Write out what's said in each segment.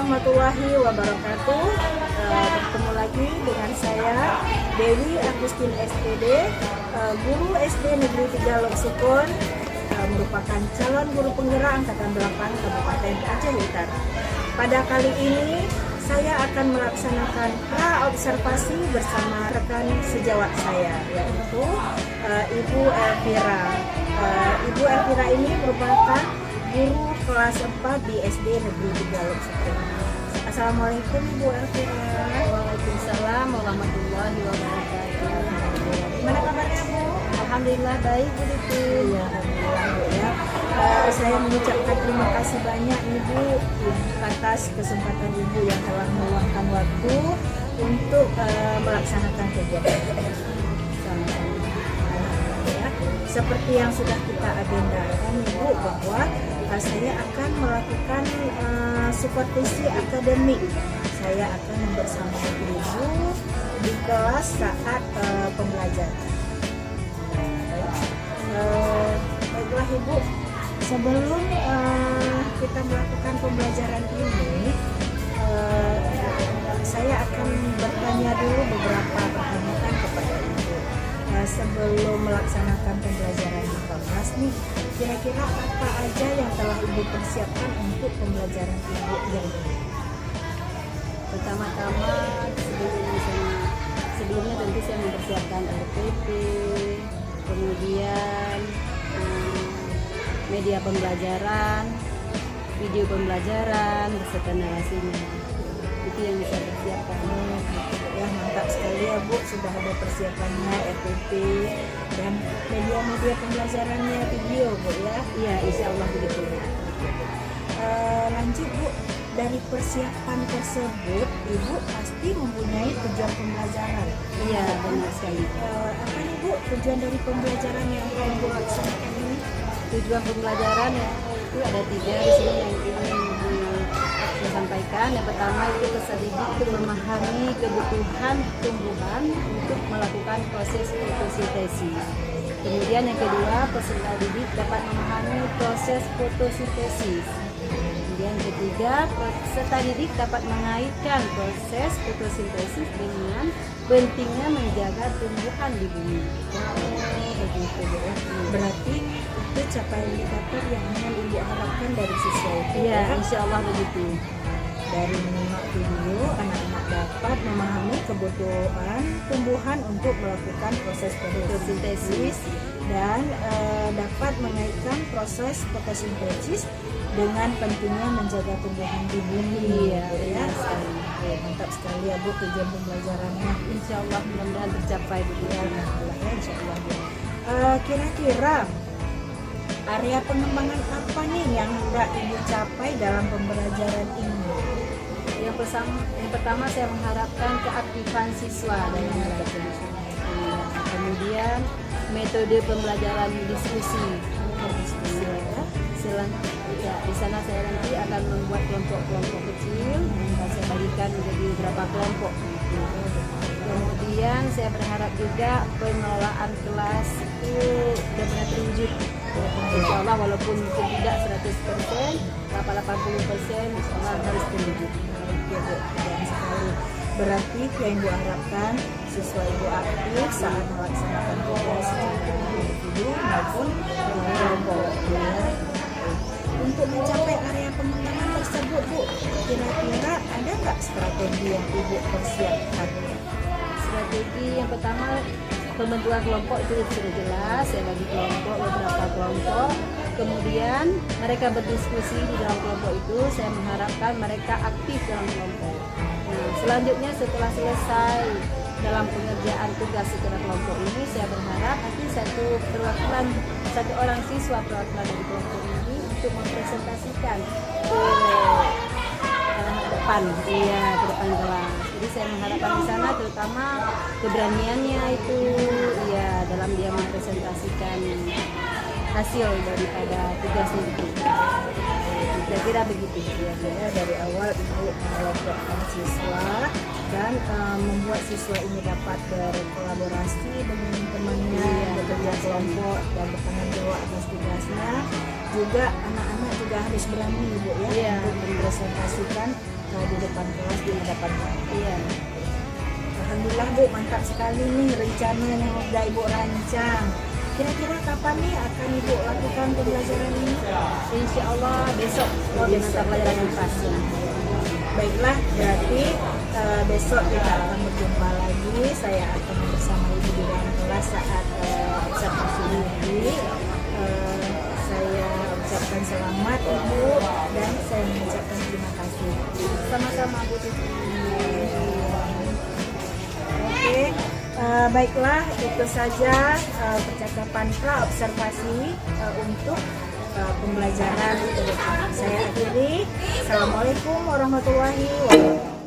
warahmatullahi wabarakatuh. Bertemu lagi dengan saya Dewi Agustin SPD, guru SD Negeri 3 Loksukun, merupakan calon guru penggerak Angkatan 8 Kabupaten Aceh Utara. Pada kali ini saya akan melaksanakan pra-observasi bersama rekan sejawat saya, yaitu Ibu Elvira. Ibu Elvira ini merupakan guru kelas 4 di SD Negeri 3 Loksukun. Assalamualaikum Ibu Elvira. Waalaikumsalam warahmatullahi wabarakatuh. Gimana kabarnya Bu? Alhamdulillah baik Bu Diti. Iya, alhamdulillah Bu ya. Saya mengucapkan terima kasih banyak Ibu atas kesempatan Ibu yang telah meluangkan waktu untuk melaksanakan kegiatan. Ya, seperti yang sudah kita agendakan Ibu, bahwa saya akan melakukan supervisi akademik. Saya akan membersamai Ibu di kelas saat pembelajaran. Baiklah Ibu, sebelum kita melakukan pembelajaran ini, saya akan bertanya dulu beberapa pertanyaan kepada Ibu. Sebelum melaksanakan pembelajaran di kelas nih, kira-kira apa aja yang telah Ibu persiapkan untuk pembelajaran Ibu yang ini? Pertama-tama sebelumnya tentu saya mempersiapkan RPP, kemudian media pembelajaran, video pembelajaran beserta narasinya. Itu yang bisa persiapkan. Ya, mantap sekali ya Bu, sudah ada persiapannya RPP dan media-media pembelajarannya, video Bu ya. Iya, insya Allah begitu. Lanjut Bu, dari persiapan tersebut Ibu pasti mempunyai tujuan pembelajaran. Iya, benar sekali. Apa nih Bu tujuan dari pembelajaran yang akan Ibu laksanakan ini? Tujuan pembelajaran itu ada 3 di sini yang ingin saya sampaikan. Yang pertama itu peserta didik itu memahami kebutuhan tumbuhan untuk melakukan proses fotosintesis. Kemudian yang kedua, peserta didik dapat memahami proses fotosintesis. Kemudian yang ketiga, peserta didik dapat mengaitkan proses fotosintesis dengan pentingnya menjaga tumbuhan di bumi. Begitu Bu ya. Berarti itu capaian indikator yang ingin Ibu harapkan dari siswa itu. Iya, ya? insya Allah begitu. Dari menyimak video, anak-anak dapat memahami kebutuhan tumbuhan untuk melakukan proses fotosintesis dan dapat mengaitkan proses fotosintesis dengan pentingnya menjaga tumbuhan di bumi. Iya, ya. sekali. Mantap sekali ya Bu tujuan pembelajarannya. Insya Allah mudah-mudahan tercapai begitu. Ya, insya Allah. Kira-kira area pengembangan apa nih yang hendak Ibu capai dalam pembelajaran ini? Yang pertama saya mengharapkan keaktifan siswa dalam belajar. Kemudian metode pembelajaran diskusi. Ya, di sana saya nanti akan membuat kelompok-kelompok kecil dan saya bagikan menjadi beberapa kelompok. Kemudian saya berharap juga pengelolaan kelas itu benar-benar terwujud. Insya Allah walaupun mungkin tidak 100%, 80% insya Allah harus terwujud. Oke Bu, keren sekali. Berarti yang Ibu harapkan siswa Ibu aktif saat melaksanakan tugas secara individu maupun kelompok. Untuk mencapai area pengembangan tersebut Bu, kira-kira ada nggak strategi yang Ibu persiapkan? Strategi yang pertama, pembentukan kelompok itu sudah jelas. Saya bagi kelompok, beberapa kelompok. Kemudian mereka berdiskusi di dalam kelompok itu. Saya mengharapkan mereka aktif dalam kelompok. Nah, selanjutnya setelah selesai dalam pengerjaan tugas secara kelompok ini, saya berharap nanti satu orang siswa perwakilan dari kelompok ini untuk mempresentasikan ke depan, ke depan kelas. Jadi saya mengharapkan di sana terutama keberaniannya itu, ya dalam dia mempresentasikan hasil daripada tugasnya itu. Kira-kira begitu. Biasanya dari awal Ibu mengelompokkan siswa dan membuat siswa ini dapat berkolaborasi dengan temannya, bekerja kelompok dan bertanggung jawab atas tugasnya. juga anak-anak juga harus berani Bu ya, Iya. untuk mempresentasikan di depan kelas, di hadapan orang. Iya. Alhamdulillah Bu, mantap sekali nih rencana yang udah Ibu rancang. Kira-kira kapan nih akan Ibu lakukan pembelajaran ini? Insya Allah besok di mata pelajaran IPAS. Baiklah, berarti besok kita akan berjumpa lagi. Saya akan bersama Ibu di dalam kelas saat observasi ini. Saya ucapkan selamat Ibu dan saya mengucapkan terima kasih. Sama-sama Bu Titi. Oke, baiklah itu saja percakapan pra observasi untuk pembelajaran ke depan. Saya akhiri. Assalamualaikum warahmatullahi wabarakatuh.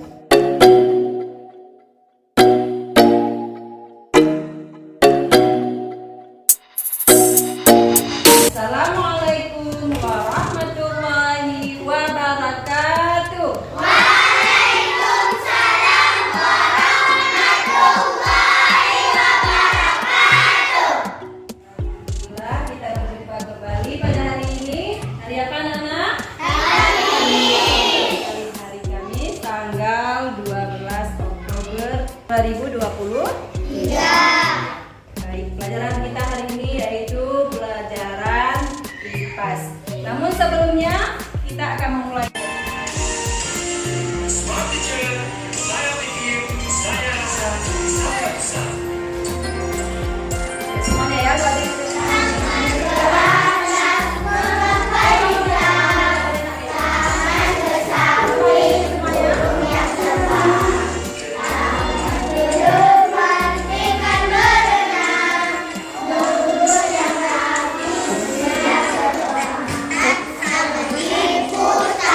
Assalamualaikum warahmatullahi wabarakatuh. Alhamdulillah kita berjumpa kembali pada hari ini. Hari apa Nana? Hari Kamis tanggal 12 Oktober 2020. Baik, pelajaran kita hari ini yaitu pelajaran IPAS. Namun sebelumnya kita akan memulai. Smart Teacher, saya pikir, saya rasa, saya bisa. Semuanya ya, Bu Adik. Ibu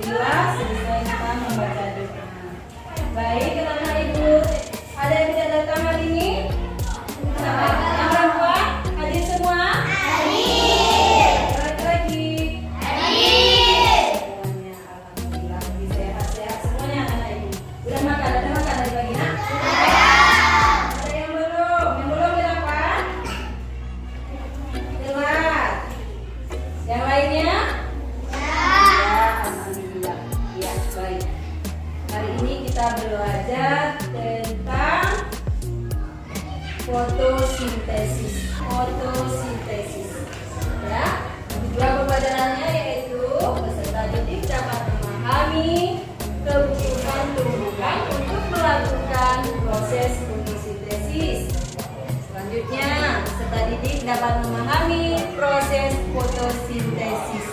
Alhamdulillah selesai kita membaca doa. Baik, anak ibu, ada yang tidak datang hari ini? Yang perempuan hadir semua? Hadir. Laki-laki? Hadir. Semuanya alhamdulillah lebih sehat-sehat semuanya anak ibu. Udah makan? Ada makan dari pagi? Ada yang belum? Yang belum kenapa? Telat. Yang lainnya? Alhamdulillah. Ya, baik. Hari ini kita belajar tentang fotosintesis. Ya, tujuan pembelajarannya yaitu peserta didik dapat memahami kebutuhan tumbuhan untuk melakukan proses fotosintesis. Selanjutnya, peserta didik dapat memahami proses fotosintesis.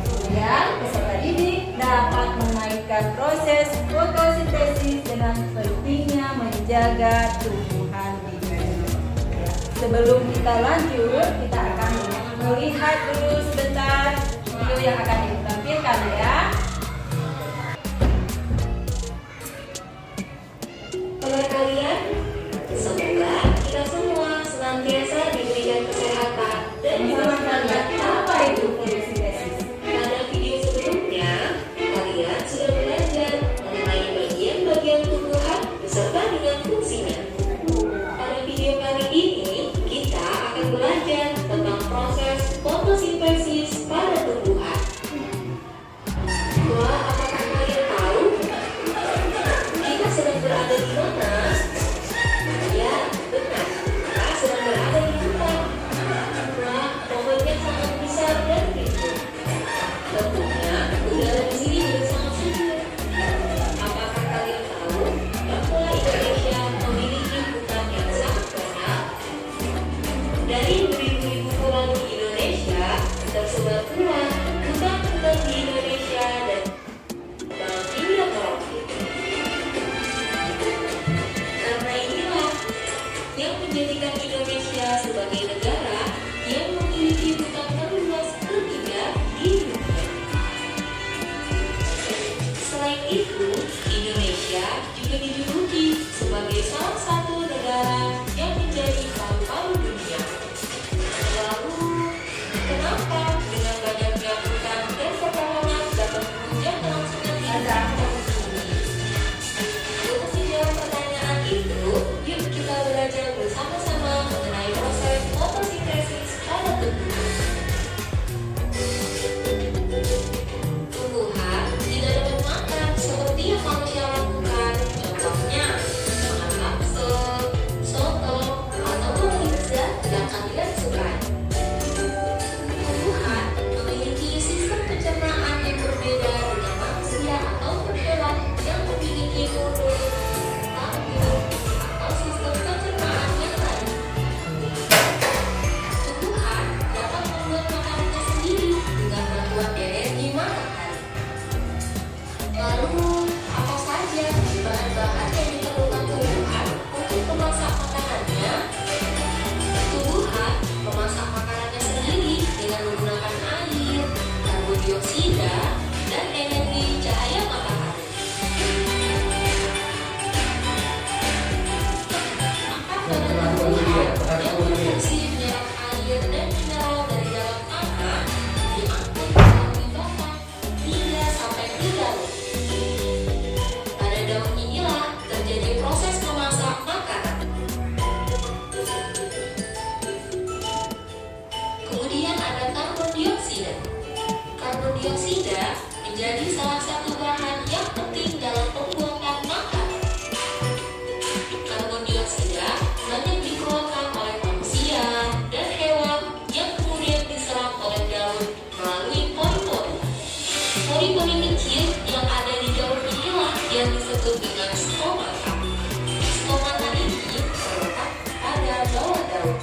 Kemudian, peserta didik dapat mengaitkan proses fotosintesis dengan pentingnya menjaga tumbuhan di bumi. Sebelum kita lanjut, kita akan melihat dulu sebentar video yang akan ditampilkan ya. Oleh kalian, semoga kita semua senantiasa diberikan kesehatan dan dimanfaatkan apa itu fotosintesis. Pada video sebelumnya, kalian sudah belajar mengenai bagian-bagian tumbuhan beserta dengan fungsinya. Pada video kali ini, kita akan belajar tentang proses fotosintesis pada tumbuhan. Wah, apakah kalian tahu kita sedang berada di mana? Ya, benar. Kita sedang berada di hutan. Wah, pohonnya sangat besar dan rimbun. Tentunya, udara di sini juga sangat sejuk. Apakah kalian tahu bahwa Indonesia memiliki hutan yang sangat banyak? Dari beribu-ribu pulau di Indonesia, tersebar pula hutan-hutan di Indonesia dan dunia tropis. Karena inilah yang menjadikan Indonesia sebagai negara yang memiliki hutan terluas ketiga di dunia. Selain itu, Indonesia juga dijuluki sebagai salah satu negara yang menjadi paru-paru dunia. Lalu, kenapa dengan banyaknya hutan dan pepohonan dapat menunjang kelangsungan hidup bumi? Untuk menjawab pertanyaan itu, yuk kita belajar bersama-sama mengenai proses fotosintesis pada tumbuhan. Tumbuhan tidak dapat makan seperti yang manusia lakukan, contohnya makan kapsul, soto, atau pizza yang kalian sukai. Tumbuhan memiliki sistem pencernaan yang berbeda dengan manusia atau hewan yang memiliki mulut, tanggung, atau sistem pencernaan yang lain. Tumbuhan dapat membuat makanannya sendiri dengan bantuan energi matahari. Lalu, apa saja bahan-bahan yang diperlukan tumbuhan untuk memasak makanannya? Tumbuhan memasak makanannya sendiri dengan menggunakan air, karbon dioksida, dan energi cahaya matahari. Makanan tumbuhan yang berfungsi menyerap air dan mineral dari dalam tanah diangkut melalui batang hingga sampai ke daun. Pada daun inilah terjadi proses memasak makanan. Kemudian ada karbon dioksida. Karbon dioksida menjadi salah satu bahan yang penting dalam pembuatan makanan. Karbon dioksida banyak dikeluarkan oleh manusia dan hewan yang kemudian diserap oleh daun melalui pori-pori. Pori-pori kecil yang ada di daun inilah yang disebut dengan stomata. Stomata ini terletak pada bawah daun.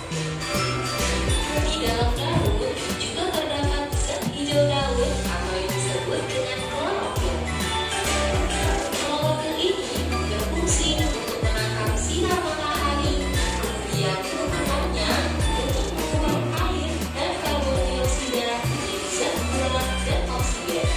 Di dalam daun juga terdapat zat hijau daun atau yang disebut dengan klorofil. Klorofil ini berfungsi untuk menangkap sinar matahari, kemudian menggunakannya untuk mengubah air dan karbon dioksida menjadi zat buah dan oksigen.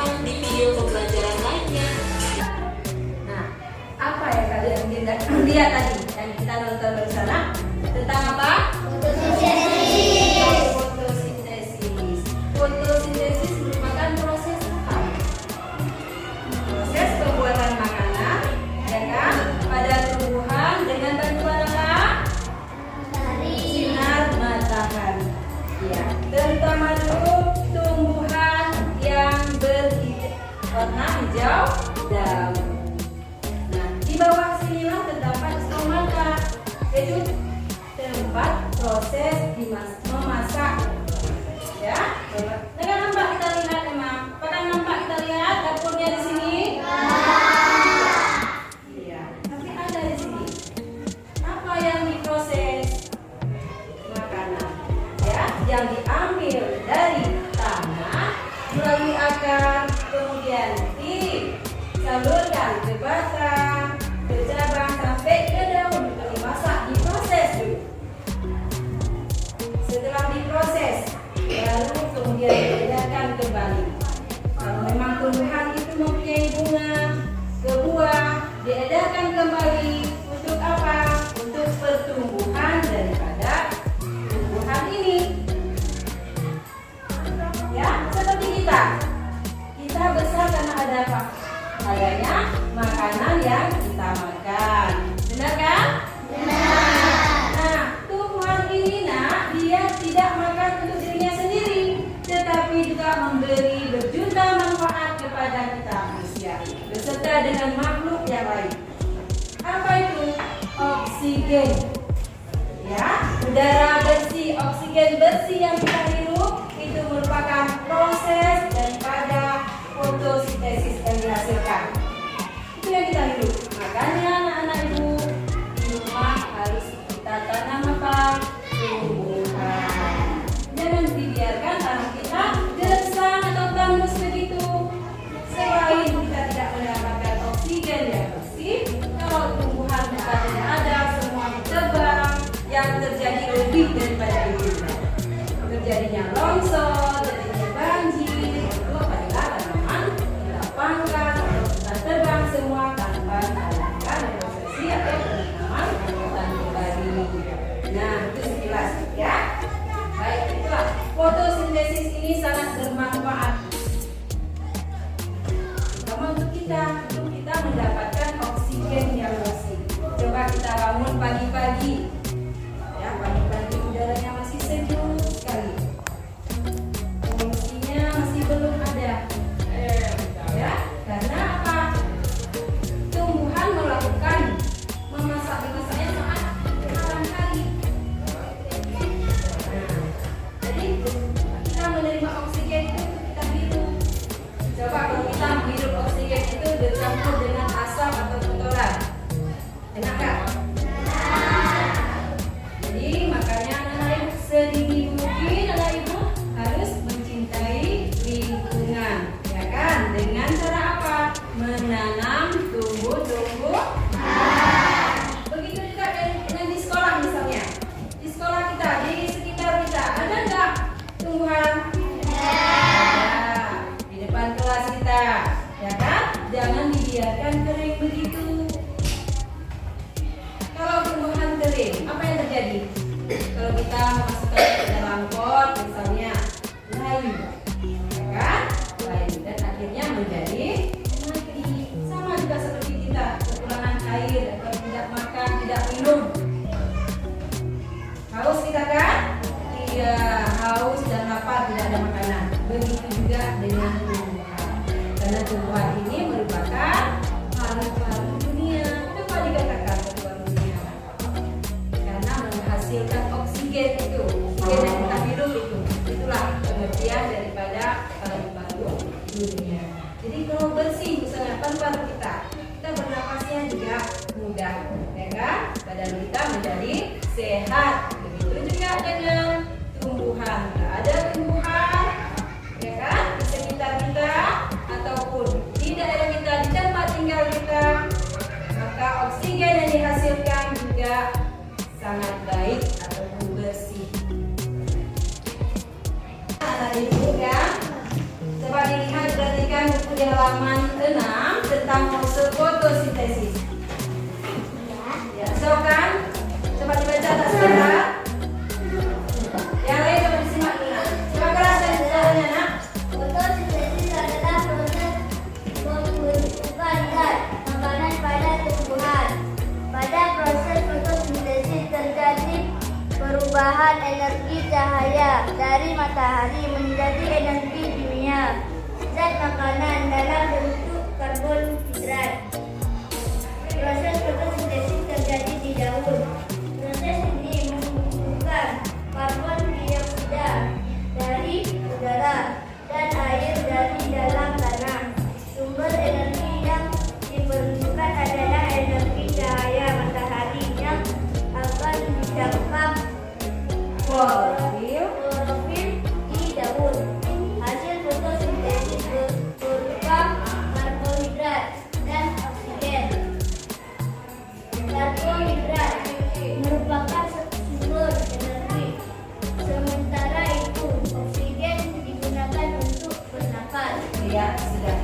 tonton di video pembelajaran lainnya. Nah, apa yang kalian lihat tadi yang kita nonton bersama? Tentang apa? Fotosintesis. Fotosintesis merupakan proses apa? Proses pembuatan makanan, ya kan? Pada tumbuhan dengan bantuan apa? Sinar matahari. Ya, terutama dulu tumbuhan yang berwarna hijau daun. Nah, di bawah sinilah terdapat stomata, yaitu tempat proses memasak. Ya, dengan nampak kita lihat memang. Apakah nampak kita lihat dapurnya di sini? Iya, tapi ada di sini. Apa yang diproses? Makanan. Ya, yang diambil dari tanah melalui akar, kemudian disalurkan ke batang, ke cabang sampai ke daun, lalu dimasak, diproses dulu. Setelah diproses, baru kemudian diedarkan kembali. Kalau memang tumbuhan itu mempunyai bunga, ke buah, diedarkan kembali untuk apa? Untuk pertumbuhan daripada tumbuhan ini. Ya, seperti kita besar karena ada apa? Adanya makanan yang kita makan. Benar kan? Benar. Nah, tumbuhan ini dia tidak makan untuk dirinya sendiri, tetapi juga memberi berjuta manfaat kepada kita manusia, beserta dengan makhluk yang lain. Apa itu? Oksigen. Ya, udara bersih, oksigen bersih yang kita hirup itu merupakan proses daripada fotosintesis yang dihasilkan. Itu yang kita hirup. Makanya anak-anak ibu di rumah harus kita tanam apa? Tumbuhan. Jangan dibiarkan tanah kita gersang atau tandus begitu. Selain kita tidak mendapatkan oksigen yang bersih, kalau tumbuhan kita tidak ada, semua ditebang, yang terjadi lebih daripada itu. Terjadinya longsor, terjadinya banjir, itu adalah tanaman kita pangkas atau kita tebang semua tanpa melakukan prosesi atau penanaman hutan kembali. Nah, itu sekilas ya. Baik, itulah fotosintesis ini sangat bermanfaat. Terutama untuk kita mendapatkan oksigen yang bersih. Coba kita bangun pagi-pagi. Ya, pagi-pagi udaranya masih sejuk sekali. Polusinya masih belum ada. Ya, karena apa? Tumbuhan melakukan memasaknya saat malam hari. Jadi kita menerima oksigen itu kita hirup. Coba kalau kita menghirup oksigen itu bercampur dengan asam atau kotoran, enak nggak? Jadi makanya anak ibu sedini mungkin anak ibu harus mencintai lingkungan, ya kan? Dengan cara apa? Menanam tumbuh-tumbuhan. Begitu juga dengan di sekolah misalnya. Di sekolah kita, di sekitar kita ada nggak tumbuhan? Ada. Di depan kelas kita, ya kan? Jangan dibiarkan kering begitu. Kalau tumbuhan kering, apa yang terjadi? Kalau kita memasukkan ke dalam pot, misalnya layu, ya kan? Layu dan akhirnya menjadi mati. Sama juga seperti kita kekurangan air atau tidak makan, tidak minum. Haus kita kan? Iya, haus dan lapar, tidak ada makanan. Begitu juga dengan tumbuhan. Karena tumbuhan ini merupakan paru-paru dunia. Coba dikatakan paru-paru dunia. Karena menghasilkan oksigen itu, oksigen yang kita hirup itu. Itulah pengertian daripada paru-paru dunia. Jadi kalau bersih misalnya paru-paru kita bernapasnya juga mudah, ya kan? Badan kita menjadi sehat. Begitu juga dengan tumbuhan. Nggak ada tumbuhan, ya kan? Di sekitar kita ataupun di daerah kita, di tempat tinggal kita, maka oksigen yang dihasilkan juga sangat baik ataupun bersih. Anak ibu ya, coba dilihat, perhatikan di halaman 6 tentang fotosintesis. Ya, so kan? Coba dibaca tak saudara? Yang lain coba disimak nih. Coba keras dan caranya nak. Fotosintesis adalah proses pembentukan zat makanan pada tumbuhan. Pada proses fotosintesis terjadi perubahan energi cahaya dari matahari menjadi energi kimia zat makanan dalam bentuk karbohidrat. Proses fotosintesis terjadi di daun. Proses ini mengumpulkan karbon dioksida dari udara dan air dari dalam tanah. Sumber energi yang diperlukan adalah energi cahaya matahari yang akan ditangkap klorofil di daun. Hasil fotosintesis berupa karbohidrat dan oksigen. Karbohidrat merupakan sumber energi, sementara itu oksigen digunakan untuk bernapas. Ya, sudah.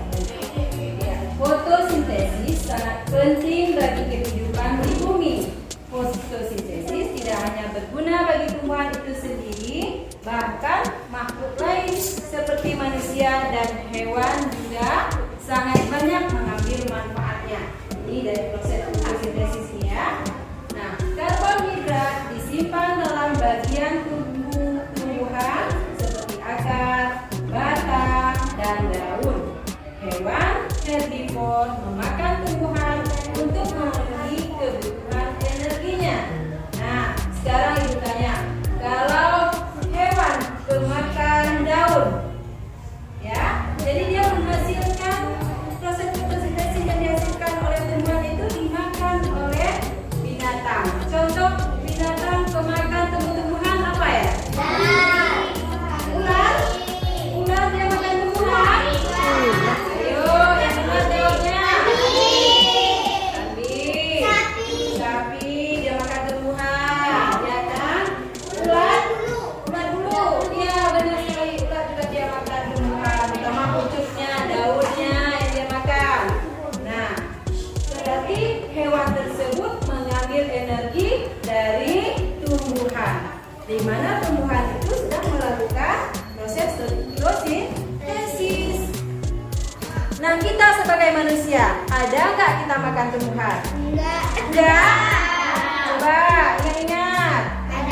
Ya, fotosintesis sangat penting bagi kehidupan di bumi. Fotosintesis tidak hanya berguna bagi tumbuhan itu sendiri, bahkan makhluk lain seperti manusia dan hewan juga sangat banyak mengambil manfaatnya. Ini dari proses fotosintesis ya. Nah, karbohidrat disimpan dalam bagian tumbuhan seperti akar, batang, dan daun. Hewan herbivor memakan tumbuhan untuk memenuhi kebutuhan energinya. Nah, sekarang ibu tanya, kalau hewan pemakan daun, ya, jadi dia menghasilkan proses fotosintesis yang dihasilkan oleh tumbuhan itu dimakan oleh binatang. Contoh binatang pemakan tumbuh-tumbuhan apa ya? Ular. Ular dia makan tumbuhan. Ayo, yang benar jawabnya. Kambing. Sapi dia makan tumbuhan, ya kan? Ular. Ular bulu. Iya, benar sekali. Ular juga dia makan tumbuhan, terutama pucuknya, daunnya yang dia makan. Nah, berarti hewan tersebut mengambil energi dari tumbuhan, di mana tumbuhan itu sedang melakukan proses fotosintesis. Nah, kita sebagai manusia, ada nggak kita makan tumbuhan? Enggak. Coba ingat-ingat.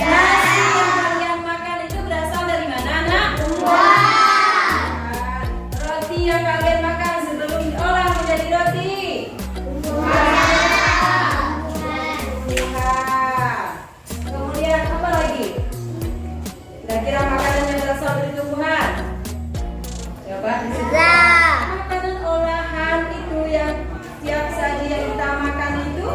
Nasi yang kalian makan itu berasal dari mana, nak? Tumbuhan. Roti yang kalian makan sebelum diolah menjadi roti? Tumbuhan. Kemudian apa lagi? Kira-kira makanan yang berasal dari tumbuhan? Coba makanan olahan itu yang tiap saji yang kita makan itu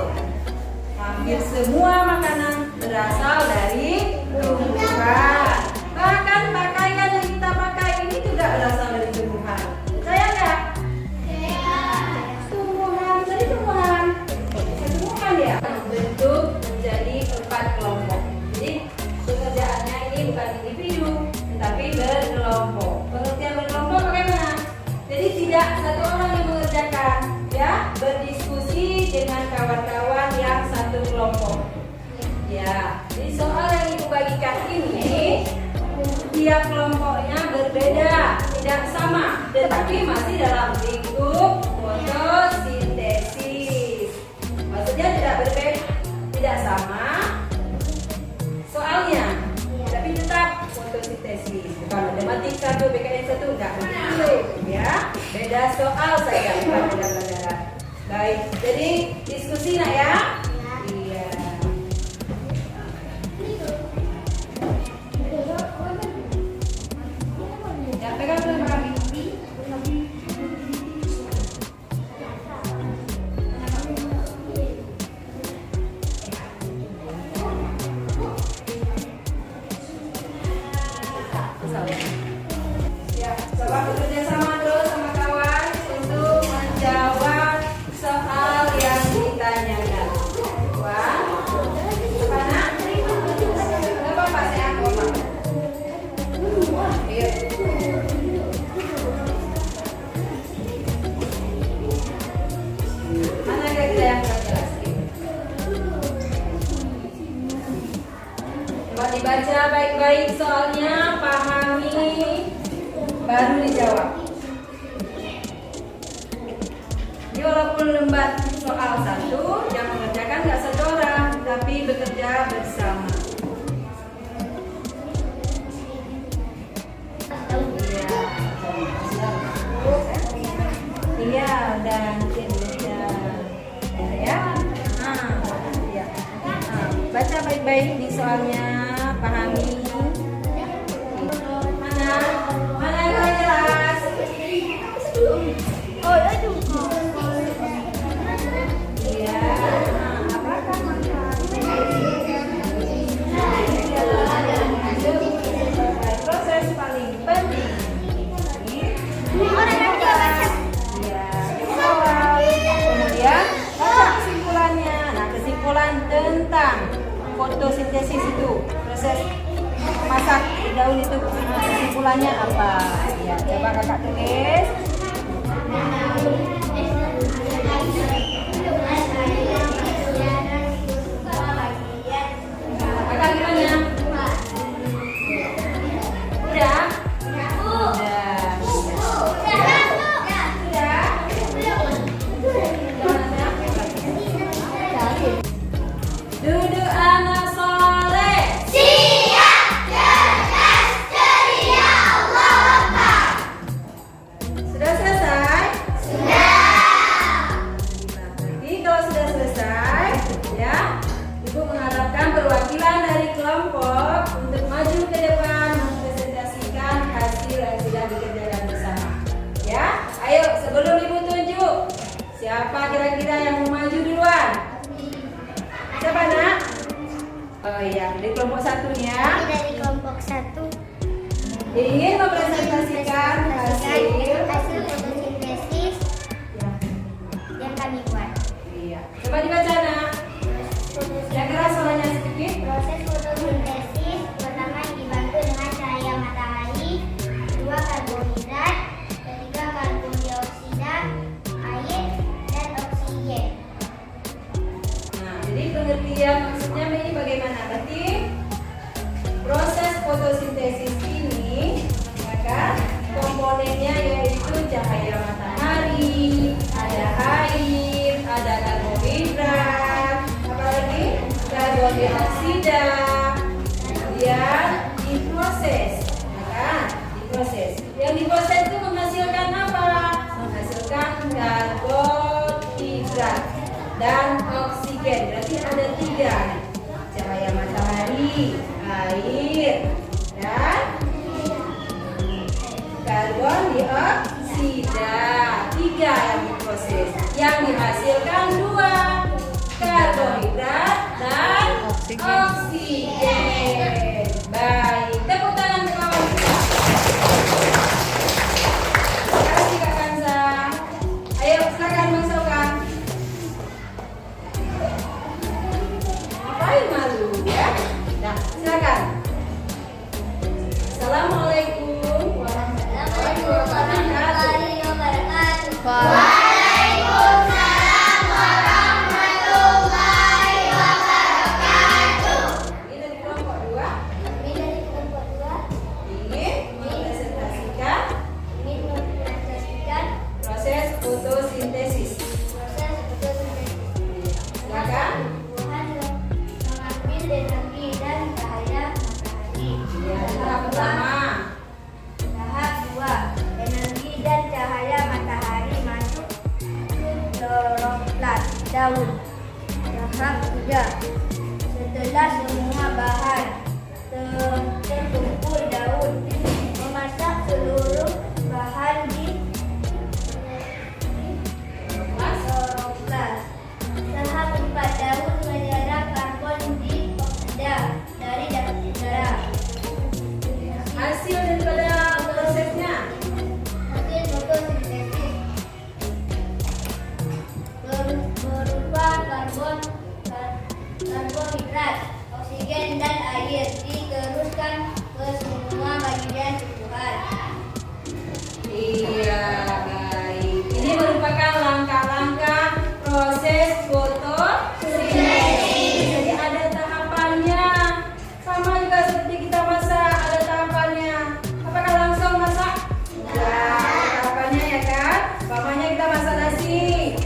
hampir semua makanan berasal dari tumbuhan. Bahkan pakaian yang kita pakai ini juga berasal dari tumbuhan. Percaya nggak? Tumbuhan, dari tumbuhan. Tumbuhan ya. Bentuk menjadi 4 kelompok. Jadi pekerjaannya ini bukan individu, tetapi berkelompok. Pengertian berkelompok bagaimana? Jadi tidak satu orang yang mengerjakan, ya, berdiskusi dengan kawan-kawan yang satu kelompok. Ya, jadi soal yang ibu bagikan ini tiap kelompoknya berbeda, tidak sama, tetapi masih dalam lingkup fotosintesis. Maksudnya tidak berbeda, tidak sama soalnya, tapi tetap fotosintesis. Bukan matematik 1, BKN 1, enggak begitu ya. Beda soal saja, bukan beda pelajaran. Baik, jadi diskusi nak ya. Iya. Ya, pegang dulu kami. Ya, coba bekerja sama terus sama kawan untuk menjawab soal yang ditanyakan. baik-baik soalnya, pahami, baru dijawab. Jadi walaupun lembar soal 1, yang mengerjakan nggak seorang, tapi bekerja bersama. Iya, udah nanti ya. Ya. Baca baik-baik di soalnya, pahami. Mana yang kurang jelas? Oh, itu. Iya. Apakah proses paling penting? Kemudian baca kesimpulannya. Nah, kesimpulan tentang fotosintesis itu, proses memasak daun itu, kesimpulannya apa? Ya, coba kakak tulis. Kakak gimana? Udah? Duduk anak soleh. Siap, cerdas, ceria, Allah. Sudah selesai? Sudah. Jadi kalau sudah selesai, ya, Ibu mengharapkan perwakilan dari kelompok untuk maju ke depan mempresentasikan hasil yang sudah dikerjakan bersama. Ya, ayo sebelum Ibu tunjuk, siapa kira-kira yang mau maju duluan? Siapa nak? Oh iya, dari kelompok 1 ya. Dari kelompok 1 Ingin mempresentasikan hasil. fotosintesis yang kami buat. Iya. Coba dibaca nak. Yang keras suaranya sedikit. Proses fotosintesis pertama dibantu dengan cahaya matahari, kedua karbohidrat, ketiga karbon dioksida, air, dan oksigen. Nah, jadi pengertian maksudnya ini bagaimana? Berarti proses fotosintesis ini, maka komponennya yaitu cahaya matahari, ada air, ada karbohidrat, apa lagi? Karbon dioksida, kemudian diproses, kan? Diproses. Yang diproses itu menghasilkan apa? Menghasilkan karbohidrat dan oksigen. Berarti ada 3, cahaya matahari, air, dan karbon dioksida. 3 yang diproses. Yang dihasilkan 2, karbohidrat dan oksigen. Baik, tepuk tangan untuk kawan kita. Terima kasih Kak Kanza. Ayo silakan Bang Saukan. Ngapain malu ya? Nah, silakan. Assalamualaikum warahmatullahi wabarakatuh. Waalaikumsalam warahmatullahi wabarakatuh. Ini dari kelompok 2 Kami dari kelompok 2 ingin mempresentasikan ingin mempresentasikan proses fotosintesis. proses fotosintesis. Silakan. Tuhan mengambil energi dan cahaya matahari. Ya, tahap pertama. Tahap 2, energi dan cahaya matahari masuk ke kloroplas daun. Tahap 3, setelah semua bahan terkumpul daun, memasak seluruh bahan di kloroplas. Tahap 4, daun menyerap karbon dioksida dari udara. Hasil daripada prosesnya. Hasil fotosintesis berupa karbohidrat, oksigen, dan air diteruskan ke semua bagian tubuhan. Iya, baik. Ini merupakan langkah-langkah proses fotosintesis. Jadi ada tahapannya. Sama juga seperti kita masak ya kan? Umpamanya kita masak nasi.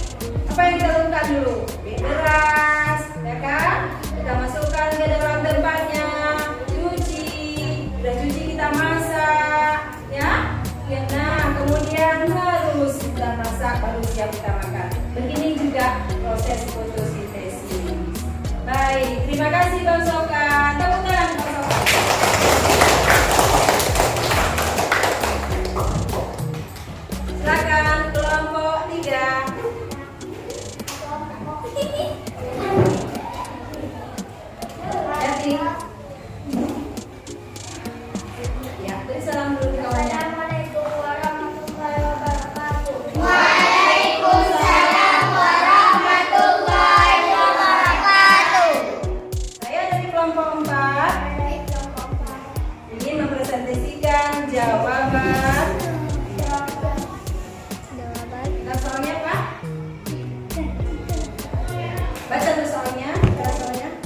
Apa yang kita lakukan dulu? Beras, ya kan? Kita masukkan ke dalam tempatnya, cuci. Udah cuci kita masak, ya. Nah, kemudian harus kita masak baru siap kita makan. Begini juga proses fotosintesis. Baik, terima kasih Bang Sokan. Tepuk tangan Bang Sokan. Silakan kelompok 3. Yati. Ya, beri salam dulu kawannya. Assalamualaikum warahmatullahi wabarakatuh. Waalaikumsalam warahmatullahi wabarakatuh. Saya dari kelompok 4 ingin mempresentasikan jawaban. Nah, soalnya apa? Baca dulu soalnya.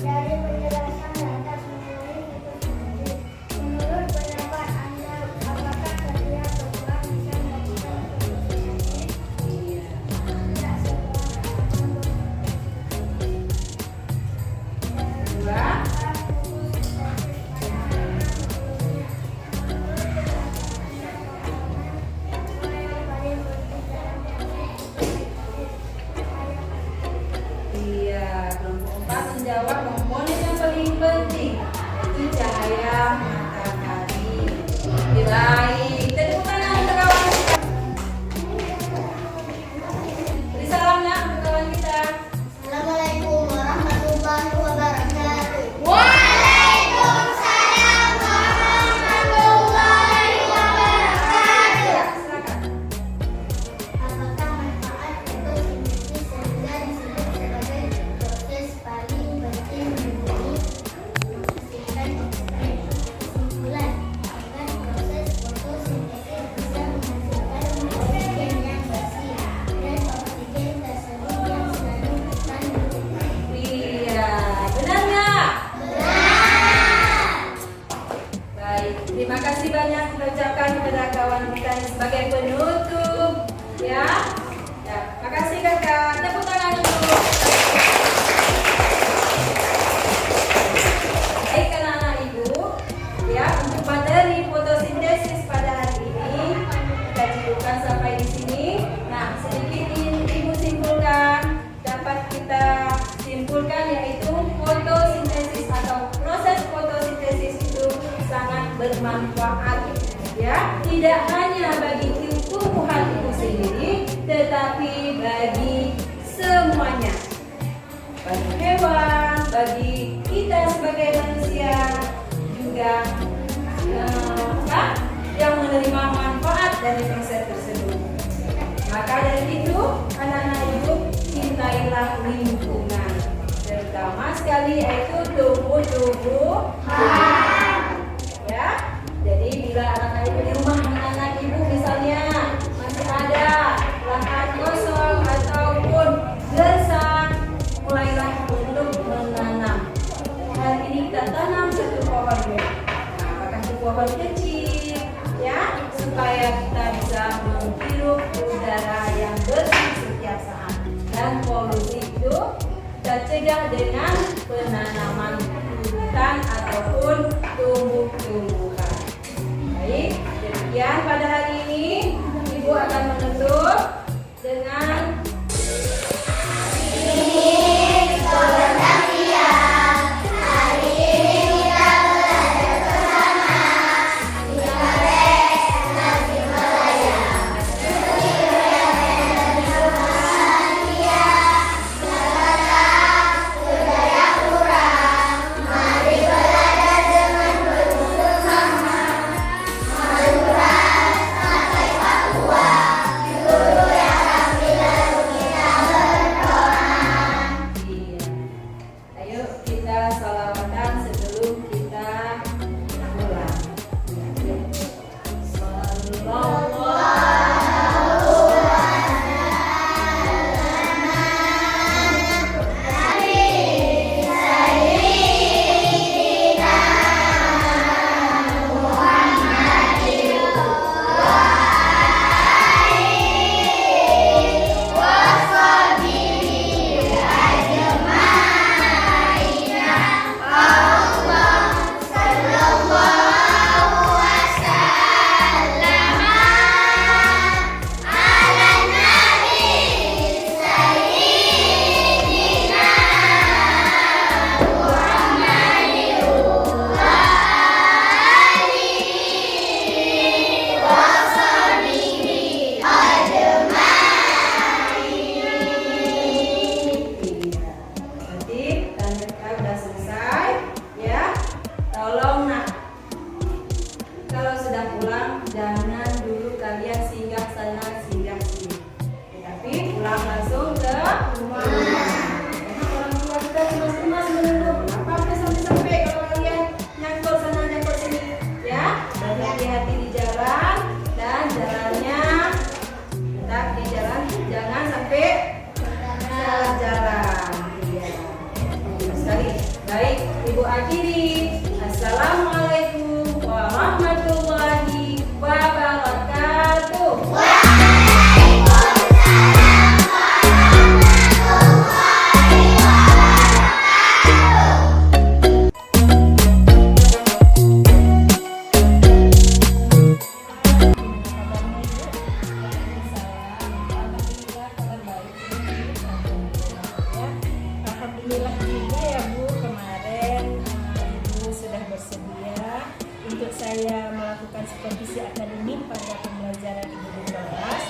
Dari penjelasan data sumber itu sendiri, menurut pendapat Anda, apakah setiap tumbuhan bisa melakukan fotosintesis? Tidak Dua. Iya, kelompok 4 menjawab komponen yang paling penting yaitu cahaya matahari. Baik, tepuk tangan untuk kawan kita. Beri salamnya untuk kawan kita. Assalamualaikum warahmatullahi wabarakatuh. Waalaikumsalam warahmatullahi wabarakatuh. Ya, silakan. Apakah manfaat fotosintesis sehingga disebut sebagai proses paling penting bumi menghasilkan oksigen? Kesimpulan, agar proses fotosintesis bisa menghasilkan oksigen yang bersih dan oksigen tersebut yang selalu kita butuhkan. Iya, benar nggak? Baik, terima kasih banyak kita ucapkan kepada kawan kita yang sebagai penutup, ya. Ya, makasih kakak. Tepuk tangan dulu. Baik anak-anak ibu, ya untuk materi fotosintesis pada hari ini kita cukupkan sampai di sini. Nah, sedikit ibu simpulkan, dapat kita simpulkan yaitu fotosintesis atau proses fotosintesis itu sangat bermanfaat, ya, tidak hanya bagi tumbuhan itu sendiri, tetapi bagi semuanya, bagi hewan, bagi kita sebagai manusia juga yang menerima manfaat dari proses tersebut. Maka dari itu, anak-anak ibu, cintailah lingkungan, terutama sekali yaitu tumbuh-tumbuhan. Ya, jadi bila anak-anak ibu di rumah anak-anak ibu misalnya masih ada lahan kosong ataupun gersang, mulailah untuk menanam. Hari ini kita tanam satu pohon. Nah, apakah itu pohon kecil, ya, supaya kita bisa menghirup udara yang bersih setiap saat. Dan polusi itu kita cegah dengan penanaman hutan ataupun tumbuh-tumbuhan. Baik, demikian pada hari ini Ibu akan menutup dengan akhiri. Assalamualaikum warahmatullahi wabarakatuh. Alhamdulillah juga ya Bu, kemarin Ibu sudah bersedia untuk saya melakukan supervisi akademik pada pembelajaran Ibu di kelas.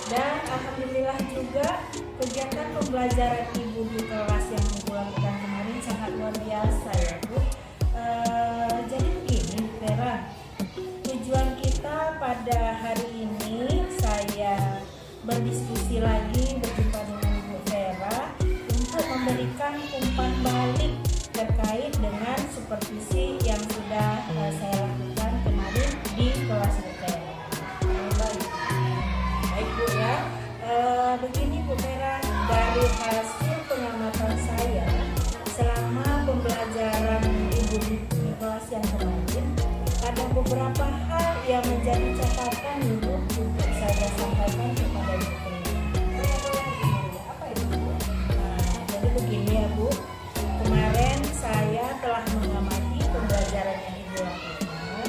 Dan alhamdulillah juga kegiatan pembelajaran Ibu di kelas yang Ibu lakukan kemarin sangat luar biasa ya Bu. Jadi begini Bu Vera, tujuan kita pada hari ini saya berdiskusi lagi berjumpa dengan Ibu Vera untuk memberikan umpan balik terkait dengan supervisi yang sudah saya lakukan kemarin di kelas Bu Vera. Baik Bu ya, begini Bu Vera, dari hasil pengamatan saya selama pembelajaran Ibu di kelas yang kemarin, ada beberapa hal yang menjadi catatan Ibu untuk saya sampaikan kepada Ibu Vera. Apa itu Bu? Jadi begini ya Bu, kemarin saya telah mengamati pembelajaran yang Ibu lakukan.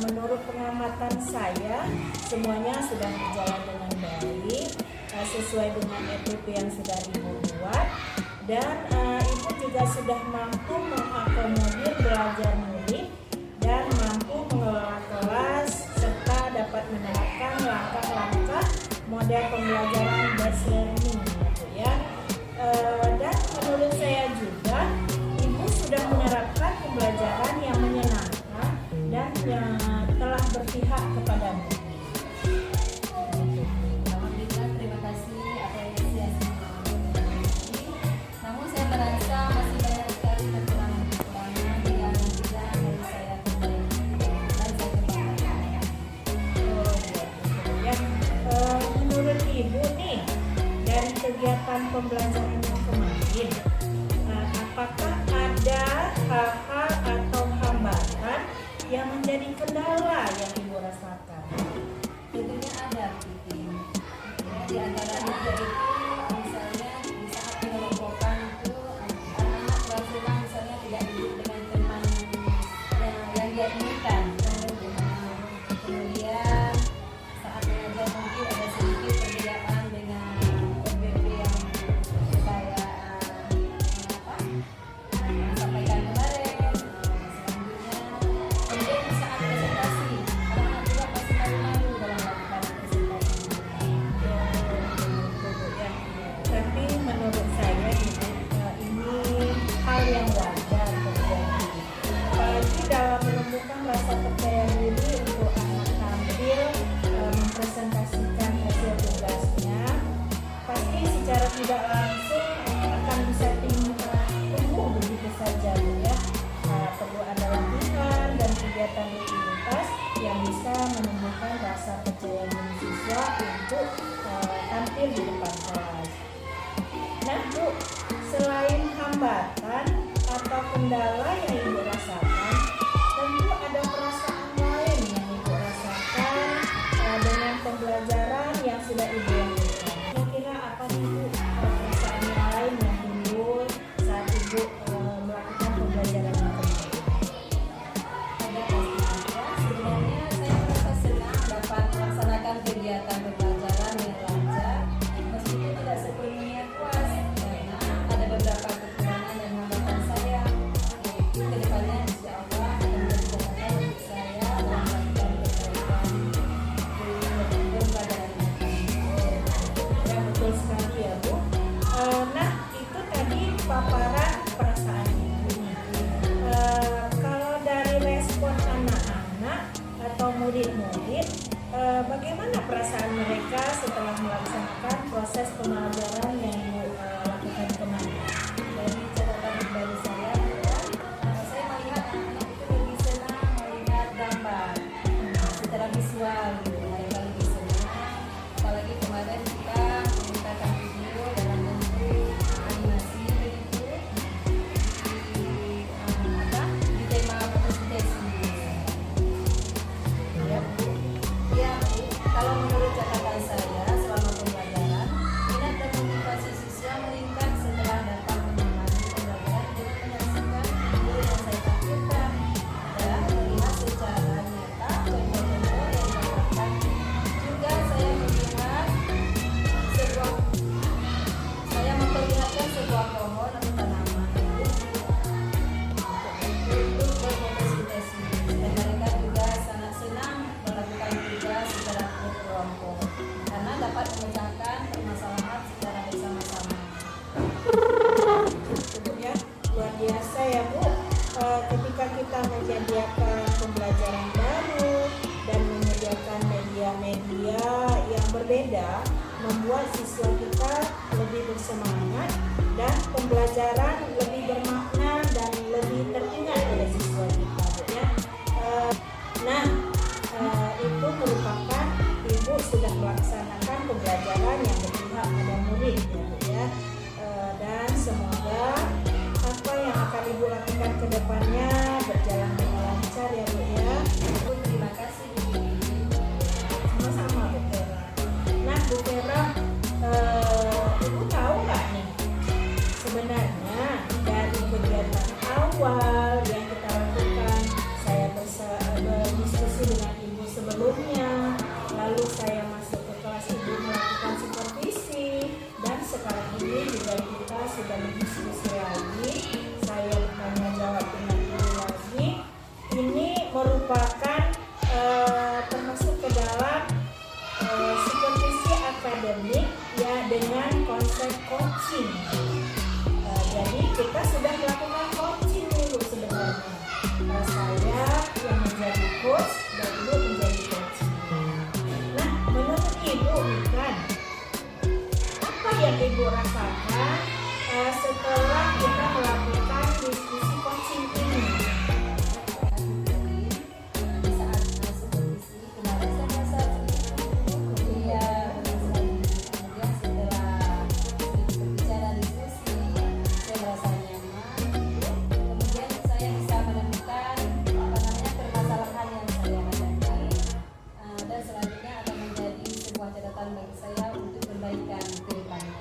Menurut pengamatan saya, semuanya sudah berjalan dengan baik, sesuai dengan SOP yang sudah Ibu buat, dan Ibu juga sudah mampu mengakomodir belajar murid dan mampu mengelola kelas serta dapat menerapkan langkah-langkah model pembelajaran based learning gitu ya. Dan menurut saya juga Ibu sudah menerapkan pembelajaran yang menyenangkan dan yang telah berpihak kepada murid. Alhamdulillah, terima kasih apresiasi. Namun saya merasa masih banyak sekali kekurangan-kekurangan yang tidak harus saya perbaiki dan saya kembangkan. Ya, menurut Ibu nih, dari kegiatan pembelajaran yang kemarin, apakah ada hal-hal atau hambatan yang menjadi kendala yang Ibu rasakan? Tentunya ada titik. Di antaranya yaitu misalnya di saat pengelompokan itu anak-anak kelas 5 misalnya tidak duduk dengan teman yang dia inginkan. Kemudian saat mengajar mungkin ada sedikit perbedaan dengan PBB yang saya sampaikan kemarin. Selanjutnya kemudian di saat presentasi anak-anak juga pasti malu-malu dalam melakukan presentasi. Tapi menurut saya ini hal yang wajar terjadi, apalagi dalam menumbuhkan rasa percaya diri untuk anak tampil mempresentasikan hasil tugasnya, pasti secara tidak langsung akan bisa tumbuh begitu saja ya. Perlu ada latihan dan kegiatan rutinitas yang bisa menumbuhkan rasa percaya diri siswa untuk tampil di depan kelas. Nah Bu, selain hambatan atau kendala yang Ibu rasakan, tentu ada perasaan lain yang Ibu rasakan dengan pembelajaran yang sudah Ibu lakukan. Kira-kira apa sih Bu perasaan yang lain yang timbul saat Ibu melakukan pembelajaran yang kemarin? Ada pastinya. Sebenarnya saya merasa senang dapat melaksanakan kegiatan pembelajaran yang lancar meskipun tidak sepenuhnya puas karena ada beberapa kekurangan dan hambatan saya, yaitu kedepannya insya Allah akan menjadi catatan untuk saya dalam melakukan perbaikan di pembelajaran ini. Ya betul sekali ya Bu. Nah itu tadi paparan perasaan Ibu nih. Kalau dari respon anak-anak atau murid-murid, bagaimana perasaan mereka setelah melaksanakan proses pembelajaran yang Ibu lakukan kemarin? Dari catatan pribadi saya melihat anak-anak itu lebih senang melihat gambar secara visual gitu. Mereka lebih senang, apalagi kemarin kita menggunakan video dalam bentuk animasi begitu. membuat siswa kita lebih bersemangat dan pembelajaran lebih bermakna dan lebih teringat oleh siswa kita, Bu, ya. Itu merupakan Ibu sudah melaksanakan pembelajaran yang berpihak pada murid, ya, Bu, ya. Dan semoga apa yang akan Ibu lakukan ke depannya berjalan dengan lancar, ya, Bu, ya. Bu, terima kasih Bu Bibi. Sama-sama, Bu Vera. Nah, Bu Vera, Ibu tahu nggak nih sebenarnya dari kegiatan awal yang kita lakukan, saya berdiskusi dengan Ibu sebelumnya, lalu saya masuk ke kelas Ibu melakukan supervisi, dan sekarang ini juga kita sudah berdiskusi lagi, saya bertanya jawab dengan Ibu lagi. Ini merupakan termasuk ke dalam supervisi akademik, ya, dengan konsep coaching. Jadi kita sudah melakukan coaching dulu sebenarnya. Saya yang menjadi coach dan Ibu menjadi coaching. Nah, menurut Ibu kan, apa yang Ibu rasakan setelah kita melakukan diskusi coaching ini? Di saat supervisi kemarin saya merasa kemudian setelah berbicara diskusi saya merasa nyaman, kemudian saya bisa menemukan permasalahan yang saya hadapi, dan selanjutnya akan menjadi sebuah catatan bagi saya untuk perbaikan ke depannya.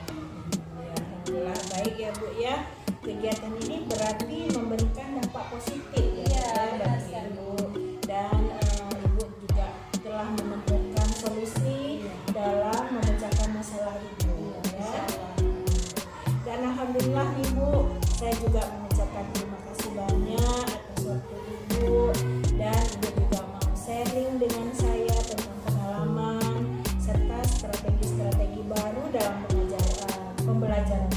Alhamdulillah baik, ya, Bu, ya. Kegiatan ini berarti memberikan dampak positif, ya, Iya, Bu, ya, benar bagi sekali. Ibu. Dan Ibu juga telah menemukan solusi dalam memecahkan masalah Ibu, ya. Dan alhamdulillah Ibu, saya juga mengucapkan terima kasih banyak atas waktu Ibu, dan Ibu juga mau sharing dengan saya tentang pengalaman serta strategi-strategi baru dalam pembelajaran